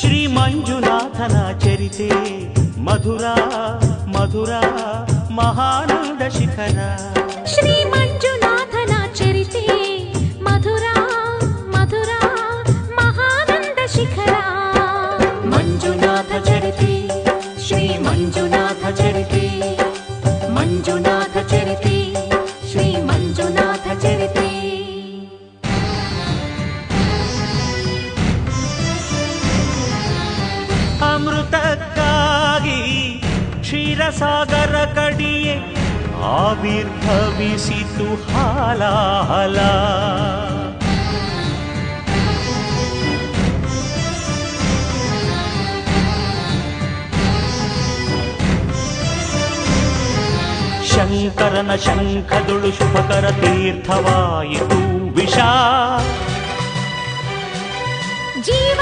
ಶ್ರೀ ಮಂಜುನಾಥನ ಚರಿತೆ ಮಧುರ ಮಧುರ ಮಹಾನಂದ ಶಿಖರ. ಶ್ರೀ ಮಂಜುನಾಥನ ಚರಿತೆ ಮಧುರ ಮಧುರ ಮಹಾನಂದ ಶಿಖರ. ಮಂಜುನಾಥ ಚರಿತೆ ಶ್ರೀ ಮಂಜುನಾಥ ಚರಿತೆ ಮಂಜುನಾಥ ಚರಿತೆ ಶ್ರೀ ಮಂಜುನಾಥ ಚರಿತೆ. ಅಮೃತಕ್ಕಾಗಿ ಕ್ಷೀರಸಾಗರ ಕಡಿಯೇ ಆವಿರ್ಭವಿಸಿತು ಹಾಲಾಹಲ. ಶಂಕರನ ಶಂಖದುಳು ಶುಭಕರ ತೀರ್ಥವಾಯಿತು ವಿಷ. ಜೀವ